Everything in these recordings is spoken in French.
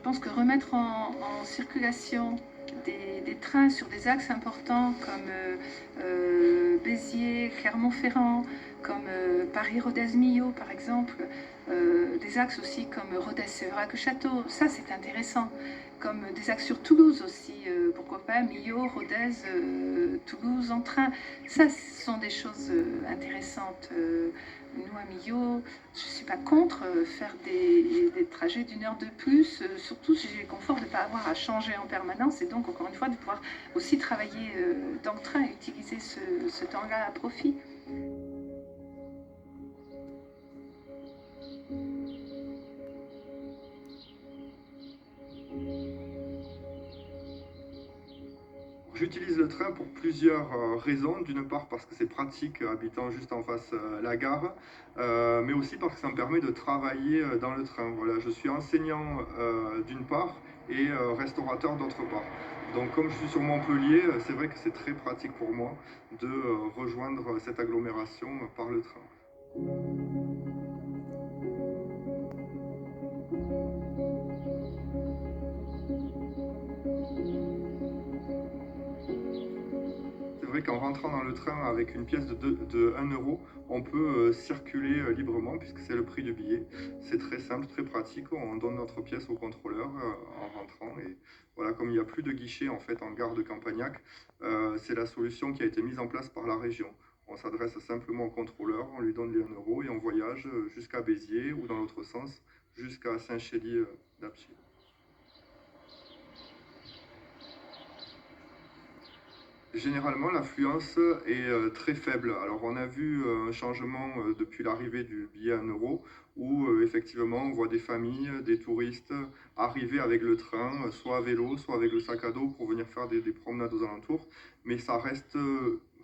Je pense que remettre en circulation des trains sur des axes importants comme Béziers, Clermont-Ferrand, comme Paris-Rodez-Millau par exemple, des axes aussi comme Rodez-Séverac-Château, ça c'est intéressant. Comme des axes sur Toulouse aussi, pourquoi pas Millau, Rodez, Toulouse en train. Ça, ce sont des choses intéressantes. Nous à Millau, je ne suis pas contre faire des trajets d'une heure de plus, surtout si j'ai le confort de ne pas avoir à changer en permanence et donc encore une fois de pouvoir aussi travailler dans le train et utiliser ce temps-là à profit. J'utilise le train pour plusieurs raisons. D'une part parce que c'est pratique habitant juste en face la gare, mais aussi parce que ça me permet de travailler dans le train. Voilà, je suis enseignant d'une part et restaurateur d'autre part. Donc comme je suis sur Montpellier, c'est vrai que c'est très pratique pour moi de rejoindre cette agglomération par le train. C'est vrai qu'en rentrant dans le train avec une pièce de 1 euro, on peut circuler librement puisque c'est le prix du billet. C'est très simple, très pratique. On donne notre pièce au contrôleur en rentrant. Et voilà, comme il n'y a plus de guichet en fait en gare de Campagnac, c'est la solution qui a été mise en place par la région. On s'adresse simplement au contrôleur, on lui donne les 1 euro et on voyage jusqu'à Béziers ou dans l'autre sens jusqu'à Saint-Chély-d'Apcher. Généralement, l'affluence est très faible. Alors, on a vu un changement depuis l'arrivée du billet à 1 euro, où effectivement, on voit des familles, des touristes arriver avec le train, soit à vélo, soit avec le sac à dos pour venir faire des promenades aux alentours. Mais ça reste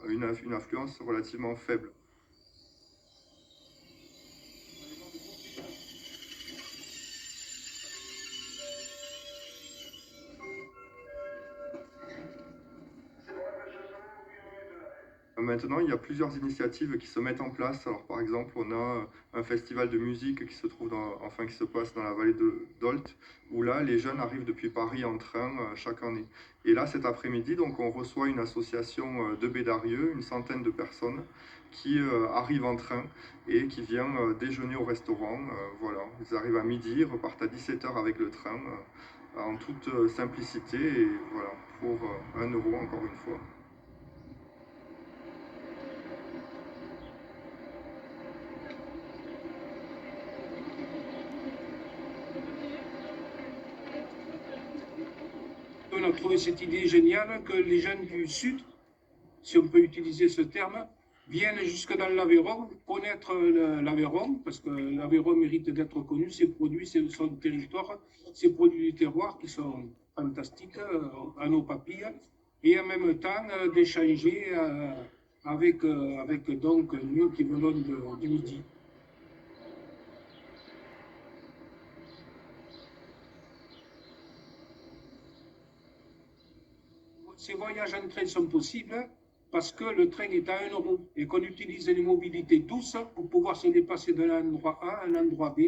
une affluence relativement faible. Maintenant, il y a plusieurs initiatives qui se mettent en place. Alors, par exemple, on a un festival de musique qui se trouve qui se passe dans la vallée de d'Olt, où là, les jeunes arrivent depuis Paris en train chaque année. Et là, cet après-midi, donc, on reçoit une association de Bédarieux, une centaine de personnes qui arrivent en train et qui viennent déjeuner au restaurant. Voilà, ils arrivent à midi, repartent à 17 h avec le train, en toute simplicité et voilà, pour 1 euro encore une fois. On a trouvé cette idée géniale que les jeunes du Sud, si on peut utiliser ce terme, viennent jusque dans l'Aveyron, connaître l'Aveyron, parce que l'Aveyron mérite d'être connu, ses produits, son territoire, ses produits du terroir qui sont fantastiques à nos papilles, et en même temps d'échanger avec donc nous qui venons du Midi. Ces voyages en train sont possibles parce que le train est à 1 euro et qu'on utilise les mobilités douces pour pouvoir se déplacer d'un endroit A à un endroit B.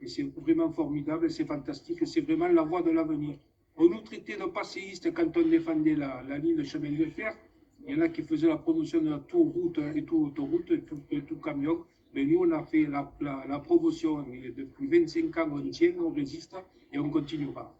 Et c'est vraiment formidable, c'est fantastique, c'est vraiment la voie de l'avenir. On nous traitait de passéistes quand on défendait la ligne de chemin de fer. Il y en a qui faisaient la promotion de la tout route et tout autoroute et tout camion. Mais nous, on a fait la promotion et depuis 25 ans, on tient, on résiste et on continuera.